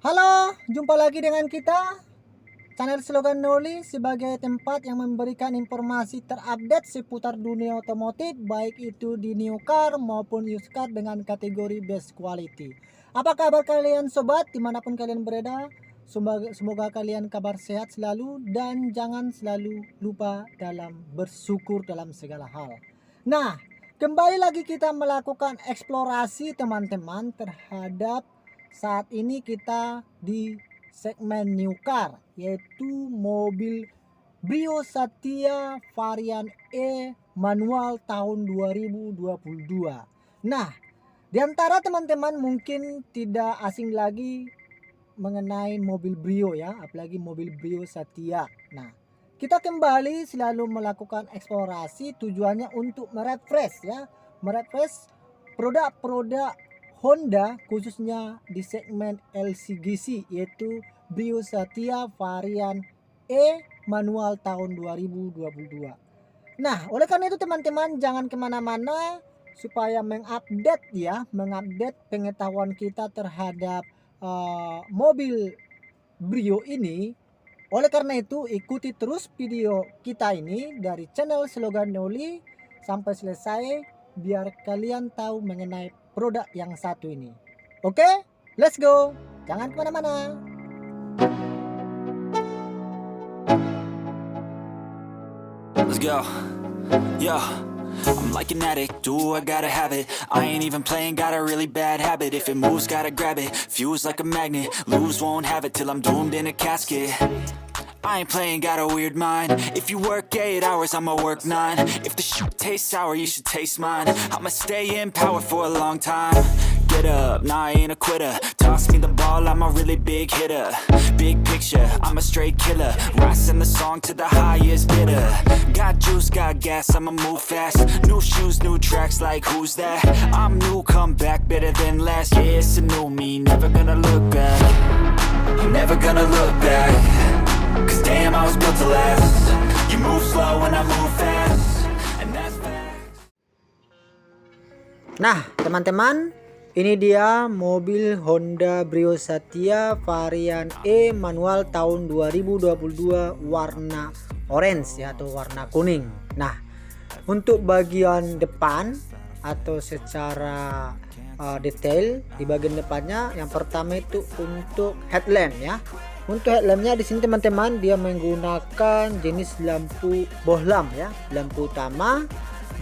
Halo, jumpa lagi dengan kita, channel Slogan Noli, sebagai tempat yang memberikan informasi terupdate seputar dunia otomotif, baik itu di new car maupun used car dengan kategori best quality. Apa kabar kalian sobat, dimanapun kalian berada? Semoga kalian kabar sehat selalu dan jangan selalu lupa dalam bersyukur dalam segala hal. Nah, kembali lagi kita melakukan eksplorasi teman-teman terhadap saat ini kita di segmen new car, yaitu mobil Brio Satya varian E manual tahun 2022. Nah, di antara teman-teman mungkin tidak asing lagi mengenai mobil Brio ya, apalagi mobil Brio Satya. Nah, kita kembali selalu melakukan eksplorasi, tujuannya untuk merefresh ya, merefresh produk-produk Honda khususnya di segmen LCGC, yaitu Brio Satya varian E manual tahun 2022. Nah, oleh karena itu teman-teman jangan kemana-mana supaya mengupdate pengetahuan kita terhadap mobil Brio ini. Oleh karena itu ikuti terus video kita ini dari channel Slogan Noli sampai selesai biar kalian tahu mengenai produk yang satu ini. Oke, let's go. Jangan kemana-mana. Let's go. Yo, I'm like an addict, do I gotta have it. I ain't even playing, got a really bad habit. If it moves, gotta grab it, fuse like a magnet. Lose, won't have it till I'm doomed in a casket. I ain't playing, got a weird mind. If you work 8 hours, I'ma work 9. If the shoot tastes sour, you should taste mine. I'ma stay in power for a long time. Get up, nah, I ain't a quitter. Toss me the ball, I'm a really big hitter. Big picture, I'm a straight killer. Rising the song to the highest bidder. Got juice, got gas, I'ma move fast. New shoes, new tracks, like who's that? I'm new, come back, better than last. Yeah, it's a new me, never gonna look back. I'm never gonna look back. Cause damn, I was built to last. You move slow and I move fast, and that's fact. Nah, teman-teman, ini dia mobil Honda Brio Satya varian E manual tahun 2022 warna orange ya, atau warna kuning. Nah, untuk bagian depan atau secara detail di bagian depannya, yang pertama itu untuk headlamp ya. Untuk headlampnya di sini teman-teman, dia menggunakan jenis lampu bohlam ya, lampu utama,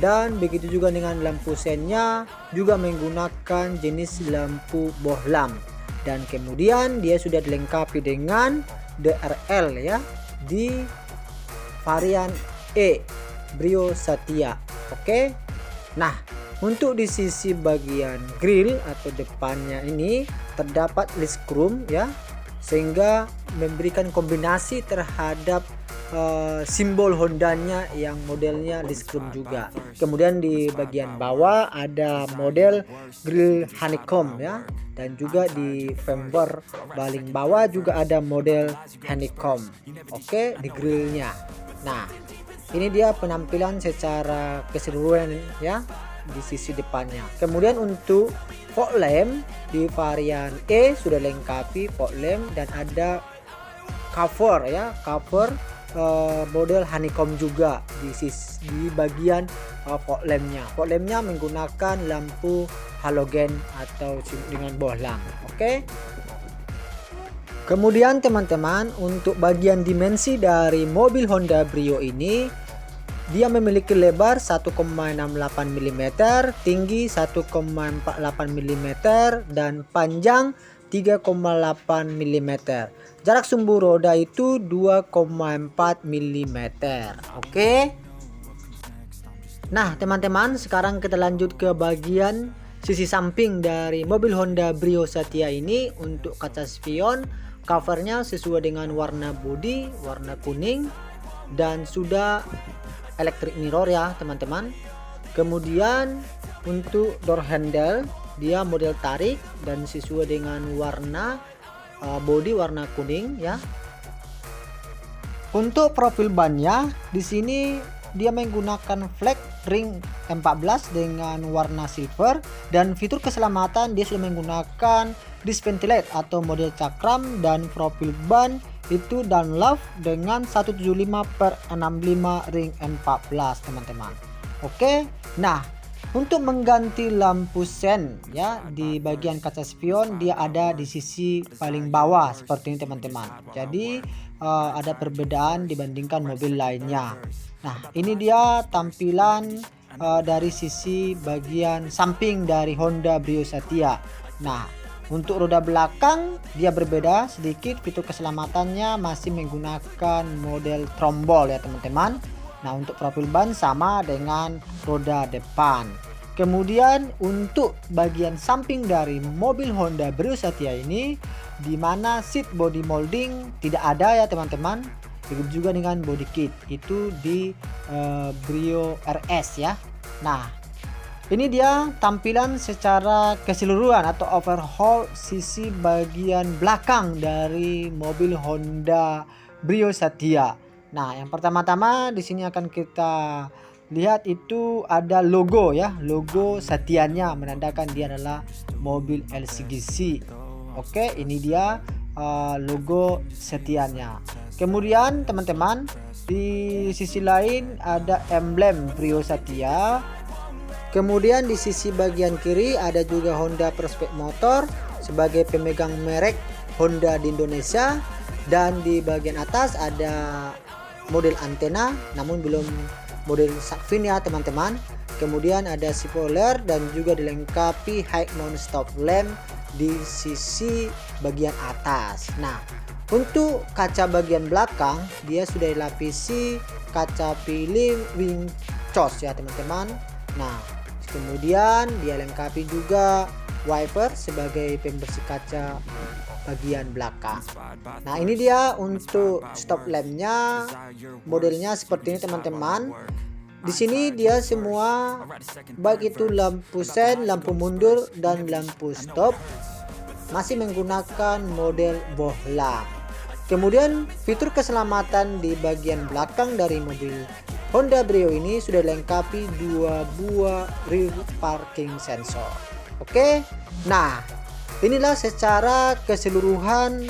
dan begitu juga dengan lampu sennya juga menggunakan jenis lampu bohlam. Dan kemudian dia sudah dilengkapi dengan DRL ya di varian E Brio Satya. Oke. Nah, untuk di sisi bagian grill atau depannya ini terdapat list chrome ya, sehingga memberikan kombinasi terhadap simbol Hondanya yang modelnya list chrome juga. Kemudian di bagian bawah ada model grill honeycomb ya, dan juga di fender paling bawah juga ada model honeycomb. Oke, di grillnya. Nah, ini dia penampilan secara keseluruhan ya di sisi depannya. Kemudian untuk fog lamp di varian E sudah lengkapi fog lamp dan ada cover ya, cover model honeycomb juga di bagian fog lampnya. Fog lampnya menggunakan lampu halogen atau dengan bohlam. Oke. Kemudian teman-teman, untuk bagian dimensi dari mobil Honda Brio ini, dia memiliki lebar 1,68 mm, tinggi 1,48 mm, dan panjang 3,8 mm. Jarak sumbu roda itu 2,4 mm. Oke. Nah, teman-teman, sekarang kita lanjut ke bagian sisi samping dari mobil Honda Brio Satya ini. Untuk kaca spion, covernya sesuai dengan warna bodi, warna kuning, dan sudah electric mirror ya teman-teman. Kemudian untuk door handle dia model tarik dan sesuai dengan warna bodi warna kuning ya. Untuk profil bannya di sini dia menggunakan flag ring 14 dengan warna silver, dan fitur keselamatan dia sudah menggunakan disc ventilate atau model cakram, dan profil ban itu Dunlop dengan 175/65 ring 14 teman-teman. Oke, nah untuk mengganti lampu sen ya di bagian kaca spion, dia ada di sisi paling bawah seperti ini teman-teman. Jadi ada perbedaan dibandingkan mobil lainnya. Nah ini dia tampilan dari sisi bagian samping dari Honda Brio Satya. Nah untuk roda belakang dia berbeda sedikit, fitur keselamatannya masih menggunakan model trombol ya teman-teman. Nah untuk profil ban sama dengan roda depan. Kemudian untuk bagian samping dari mobil Honda Brio Satya ini, di mana seat body molding tidak ada ya teman-teman. Begitu juga dengan body kit itu di Brio RS ya. Nah ini dia tampilan secara keseluruhan atau overhaul sisi bagian belakang dari mobil Honda Brio Satya. Nah, yang pertama-tama di sini akan kita lihat itu ada logo ya, logo Satyanya menandakan dia adalah mobil LCGC. Oke, ini dia logo Satyanya. Kemudian teman-teman di sisi lain ada emblem Brio Satya. Kemudian di sisi bagian kiri ada juga Honda Prospect Motor sebagai pemegang merek Honda di Indonesia, dan di bagian atas ada model antena namun belum model shark-fin ya teman-teman. Kemudian ada spoiler dan juga dilengkapi high non-stop lamp di sisi bagian atas. Nah untuk kaca bagian belakang dia sudah dilapisi kaca film wing cos ya teman-teman. Nah kemudian dia lengkapi juga wiper sebagai pembersih kaca bagian belakang. Nah ini dia untuk stop lampnya, modelnya seperti ini teman-teman. Di sini dia semua baik itu lampu sen, lampu mundur dan lampu stop masih menggunakan model bohlam. Kemudian fitur keselamatan di bagian belakang dari mobil Honda Brio ini sudah dilengkapi 2 buah rear parking sensor. Oke, nah inilah secara keseluruhan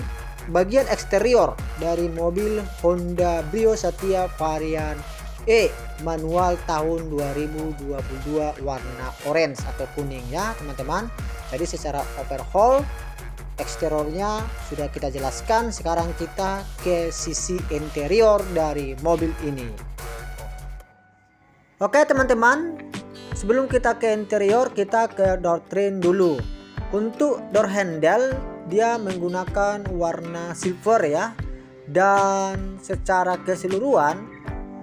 bagian eksterior dari mobil Honda Brio Satya varian E manual tahun 2022 warna orange atau kuning ya teman-teman. Jadi secara overhaul eksteriornya sudah kita jelaskan. Sekarang kita ke sisi interior dari mobil ini. Oke teman-teman, sebelum kita ke interior kita ke door trim dulu. Untuk door handle dia menggunakan warna silver ya, dan secara keseluruhan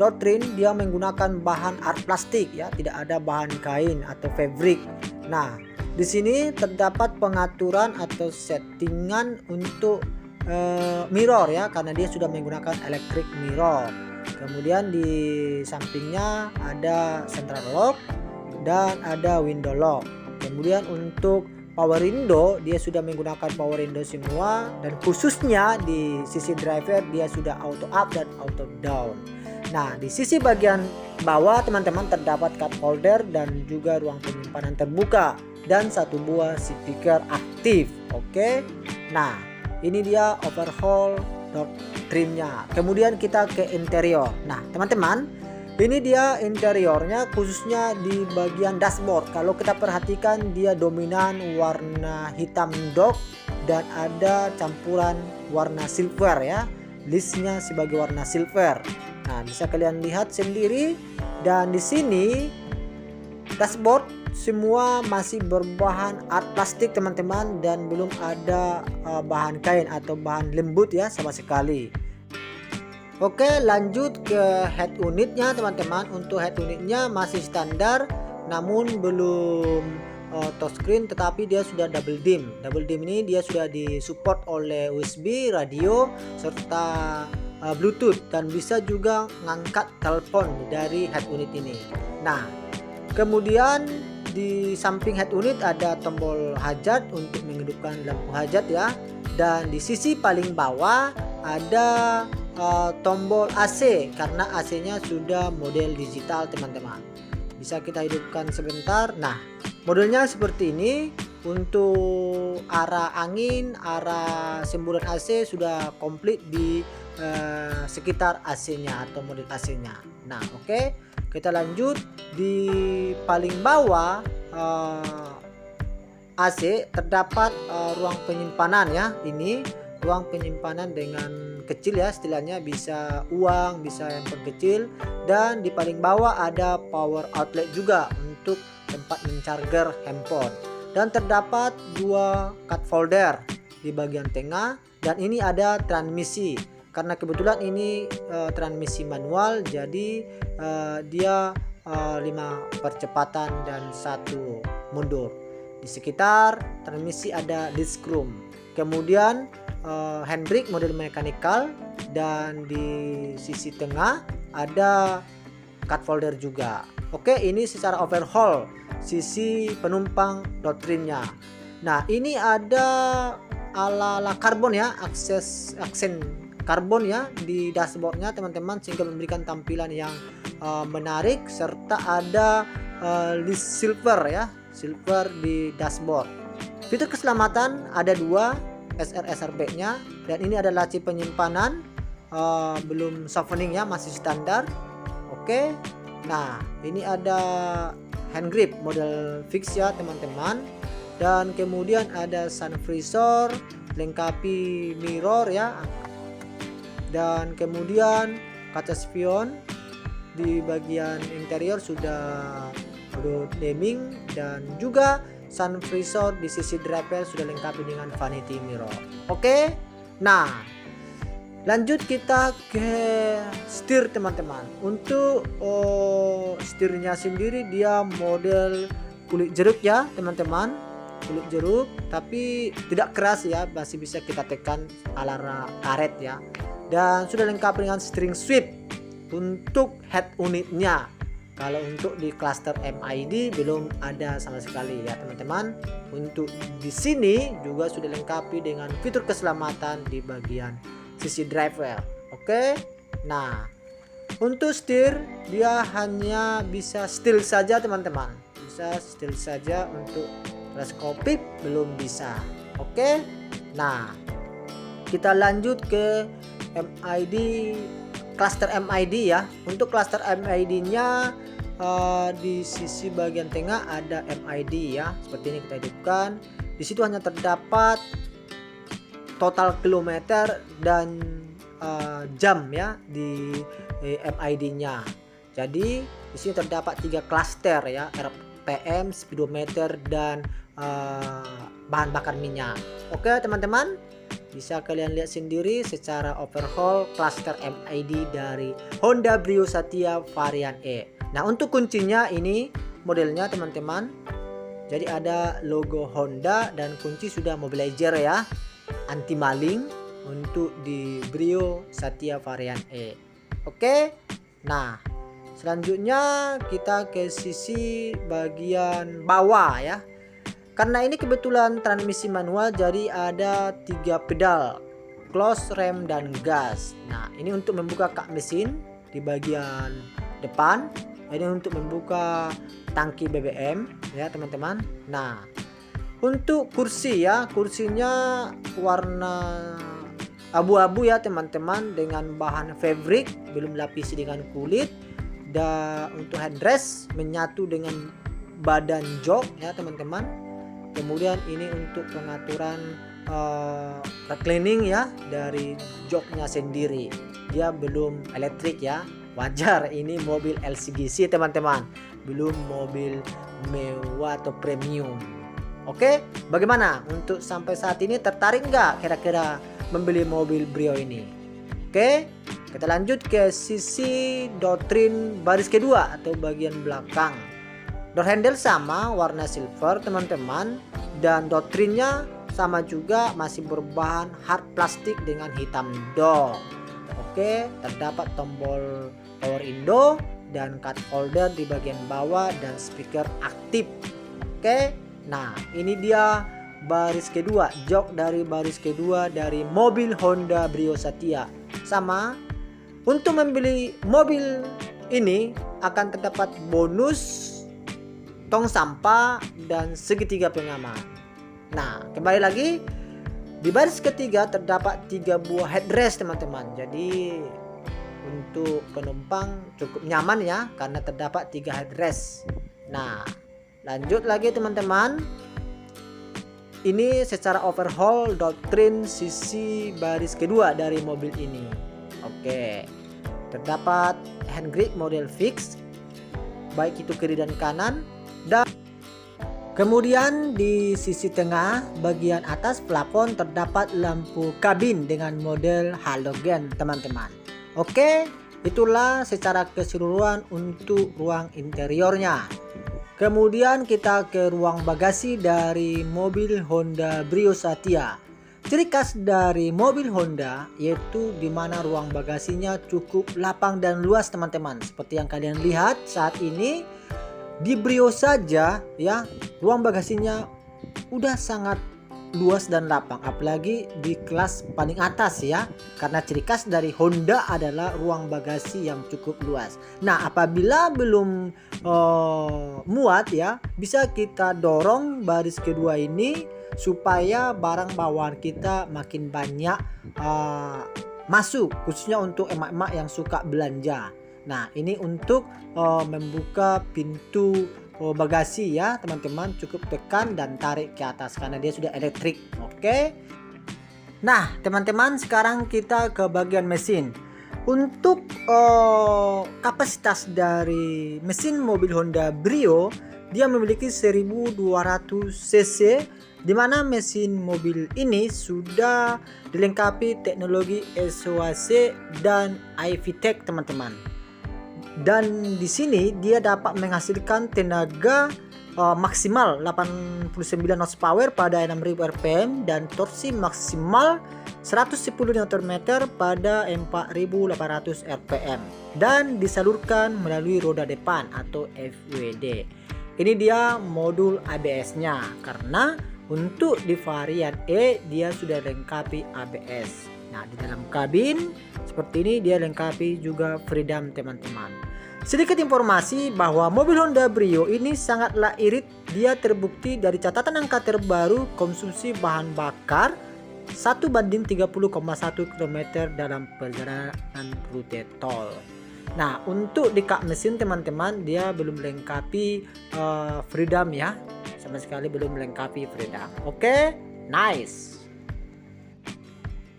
door trim dia menggunakan bahan art plastik ya, tidak ada bahan kain atau fabric. Nah di sini terdapat pengaturan atau settingan untuk mirror ya, karena dia sudah menggunakan electric mirror. Kemudian di sampingnya ada central lock dan ada window lock. Kemudian untuk power window dia sudah menggunakan power window semua, dan khususnya di sisi driver dia sudah auto up dan auto down. Nah di sisi bagian bawah teman-teman terdapat cup holder dan juga ruang penyimpanan terbuka dan 1 buah speaker aktif. Oke, nah ini dia overhaul door trimnya. Kemudian kita ke interior. Nah teman-teman, ini dia interiornya khususnya di bagian dashboard. Kalau kita perhatikan dia dominan warna hitam dock dan ada campuran warna silver ya, listnya sebagai warna silver. Nah bisa kalian lihat sendiri, dan di sini dashboard semua masih berbahan art plastik teman-teman, dan belum ada bahan kain atau bahan lembut ya sama sekali. Oke, lanjut ke head unitnya teman-teman. Untuk head unitnya masih standar namun belum touchscreen, tetapi dia sudah double dim. Double dim ini dia sudah disupport oleh USB, radio serta Bluetooth, dan bisa juga ngangkat telepon dari head unit ini. Nah kemudian di samping head unit ada tombol hazard untuk menghidupkan lampu hazard ya, dan di sisi paling bawah ada tombol AC karena AC-nya sudah model digital teman-teman. Bisa kita hidupkan sebentar. Nah, modelnya seperti ini. Untuk arah angin, arah semburan AC sudah komplit di sekitar AC-nya atau model AC-nya. Nah, oke. Kita lanjut di paling bawah AC terdapat ruang penyimpanan ya. Ini ruang penyimpanan dengan kecil ya, istilahnya bisa uang, bisa handphone kecil, dan di paling bawah ada power outlet juga untuk tempat mencharger handphone. Dan terdapat 2 card folder di bagian tengah, dan ini ada transmisi. Karena kebetulan ini transmisi manual, jadi dia 5 percepatan dan 1 mundur. Di sekitar transmisi ada disc room. Kemudian handbrake model mechanical, dan di sisi tengah ada card folder juga. Oke, ini secara overhaul sisi penumpang doktrinnya. Nah, ini ada ala karbon ya, aksen karbon ya di dashboardnya teman-teman, sehingga memberikan tampilan yang menarik, serta ada list silver ya, silver di dashboard. Fitur keselamatan ada 2, SR/SR nya, dan ini ada laci penyimpanan, belum softening ya, masih standar. Oke. Nah, ini ada hand grip model fix ya teman-teman, dan kemudian ada sun visor, lengkapi mirror ya, dan kemudian kaca spion. Di bagian interior sudah dimming, dan juga sun visor di sisi driver sudah lengkapi dengan vanity mirror. Oke. Nah, lanjut kita ke setir teman-teman. Untuk setirnya sendiri dia model kulit jeruk ya teman-teman, kulit jeruk, tapi tidak keras ya, masih bisa kita tekan ala karet ya. Dan sudah lengkap dengan steering sweep untuk head unitnya. Kalau untuk di cluster MID belum ada sama sekali ya teman-teman. Untuk di sini juga sudah lengkapi dengan fitur keselamatan di bagian sisi driver. Oke. Nah, untuk setir dia hanya bisa still saja teman-teman. Bisa still saja, untuk teleskopik belum bisa. Oke. Nah, kita lanjut ke MID, cluster MID ya. Untuk cluster MID-nya di sisi bagian tengah ada MID ya. Seperti ini kita hidupkan. Di situ hanya terdapat total kilometer dan jam ya di MID-nya. Jadi di sini terdapat 3 klaster ya, RPM, speedometer, dan bahan bakar minyak. Oke teman-teman, bisa kalian lihat sendiri secara overhaul cluster MID dari Honda Brio Satya varian E. Nah, untuk kuncinya ini modelnya teman-teman, jadi ada logo Honda dan kunci sudah mobilizer ya, anti maling untuk di Brio Satya varian E. Oke. Nah, selanjutnya kita ke sisi bagian bawah ya. Karena ini kebetulan transmisi manual, jadi ada 3 pedal, close, rem, dan gas. Nah, ini untuk membuka kap mesin di bagian depan. Ini untuk membuka tangki BBM ya teman-teman. Nah, untuk kursi ya, kursinya warna abu-abu ya teman-teman, dengan bahan fabric, belum lapisi dengan kulit. Dan untuk headrest menyatu dengan badan jok ya teman-teman. Kemudian ini untuk pengaturan reclining ya dari joknya sendiri. Dia belum elektrik ya, wajar, ini mobil LCGC teman-teman, belum mobil mewah atau premium. Oke, bagaimana untuk sampai saat ini, tertarik nggak kira-kira membeli mobil Brio ini? Oke, kita lanjut ke sisi doktrin baris kedua atau bagian belakang. Door handle sama warna silver teman-teman, dan doktrinnya sama juga, masih berbahan hard plastik dengan hitam dong. Oke, terdapat tombol power window dan card holder di bagian bawah dan speaker aktif. Oke, nah ini dia baris kedua, jok dari baris kedua dari mobil Honda Brio Satya. Sama Untuk membeli mobil ini akan terdapat bonus tong sampah dan segitiga pengaman. Nah, kembali lagi di baris ketiga terdapat 3 buah headrest teman-teman. Jadi untuk penumpang cukup nyaman ya, karena terdapat 3 headrest. Nah, lanjut lagi teman-teman. Ini secara overhaul doktrin sisi baris kedua dari mobil ini. Oke, terdapat hand grip model fix, baik itu kiri dan kanan. Dan kemudian di sisi tengah bagian atas plafon terdapat lampu kabin dengan model halogen teman-teman. Oke, itulah secara keseluruhan untuk ruang interiornya. Kemudian kita ke ruang bagasi dari mobil Honda Brio Satya. Ciri khas dari mobil Honda yaitu di mana ruang bagasinya cukup lapang dan luas teman-teman. Seperti yang kalian lihat saat ini di Brio saja ya, ruang bagasinya udah sangat luas dan lapang, apalagi di kelas paling atas ya, karena ciri khas dari Honda adalah ruang bagasi yang cukup luas. Nah, apabila belum muat ya, bisa kita dorong baris kedua ini supaya barang bawaan kita makin banyak masuk, khususnya untuk emak-emak yang suka belanja. Nah, ini untuk membuka pintu bagasi ya teman-teman, cukup tekan dan tarik ke atas karena dia sudah elektrik. Oke. Nah teman-teman, sekarang kita ke bagian mesin. Untuk kapasitas dari mesin mobil Honda Brio, dia memiliki 1200 cc, di mana mesin mobil ini sudah dilengkapi teknologi SOHC dan iVTEC teman-teman. Dan di sini dia dapat menghasilkan tenaga maksimal 89 horsepower pada 6000 rpm dan torsi maksimal 110 Nm pada 4800 rpm dan disalurkan melalui roda depan atau FWD. Ini dia modul ABS-nya, karena untuk di varian E dia sudah lengkapi ABS. Nah, di dalam kabin seperti ini dia lengkapi juga freedom teman-teman. Sedikit informasi bahwa mobil Honda Brio ini sangatlah irit. Dia terbukti dari catatan angka terbaru konsumsi bahan bakar 1:30,1 km dalam perjalanan rute tol. Nah, untuk di kap mesin teman-teman dia belum lengkapi freedom ya. Sama sekali belum melengkapi freedom. Oke, nice.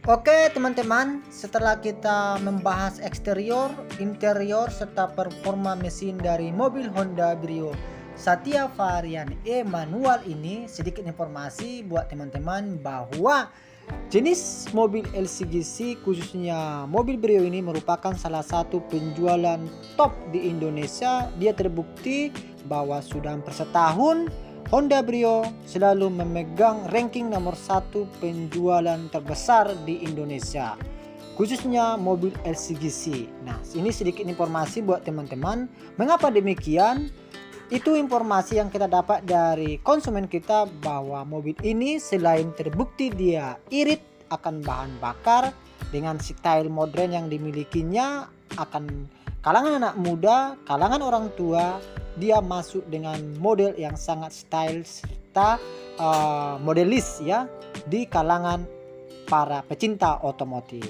Oke teman-teman, setelah kita membahas eksterior, interior, serta performa mesin dari mobil Honda Brio Satya varian E manual ini, sedikit informasi buat teman-teman bahwa jenis mobil LCGC khususnya mobil Brio ini merupakan salah satu penjualan top di Indonesia. Dia terbukti bahwa sudah hampir setahun Honda Brio selalu memegang ranking nomor 1 penjualan terbesar di Indonesia, khususnya mobil LCGC. Nah, ini sedikit informasi buat teman-teman. Mengapa demikian? Itu informasi yang kita dapat dari konsumen kita bahwa mobil ini selain terbukti dia irit akan bahan bakar dengan style modern yang dimilikinya, akan kalangan anak muda, kalangan orang tua, dia masuk dengan model yang sangat style serta modelis ya di kalangan para pecinta otomotif.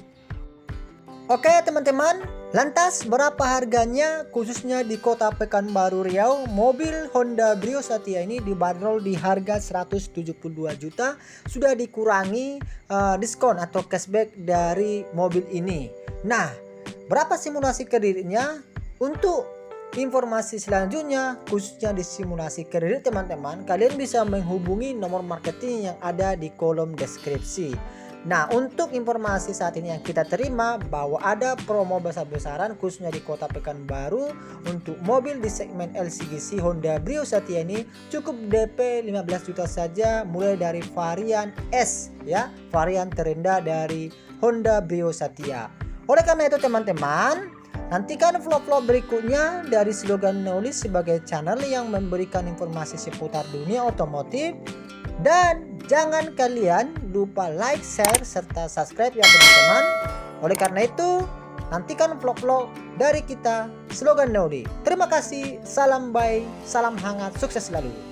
Oke teman-teman, lantas berapa harganya khususnya di kota Pekanbaru Riau? Mobil Honda Brio Satya ini dibanderol di harga 172 juta, sudah dikurangi diskon atau cashback dari mobil ini. Nah, berapa simulasi kreditnya? Untuk informasi selanjutnya khususnya di simulasi kredit teman-teman, kalian bisa menghubungi nomor marketing yang ada di kolom deskripsi. Nah, untuk informasi saat ini yang kita terima bahwa ada promo besar-besaran khususnya di kota Pekanbaru untuk mobil di segmen LCGC Honda Brio Satya ini cukup DP 15 juta saja, mulai dari varian S ya, varian terendah dari Honda Brio Satya. Oleh karena itu teman-teman, nantikan vlog-vlog berikutnya dari Slogan Knowledge sebagai channel yang memberikan informasi seputar dunia otomotif. Dan jangan kalian lupa like, share, serta subscribe ya teman-teman. Oleh karena itu, nantikan vlog-vlog dari kita Slogan Daudi. Terima kasih, salam baik, salam hangat, sukses selalu.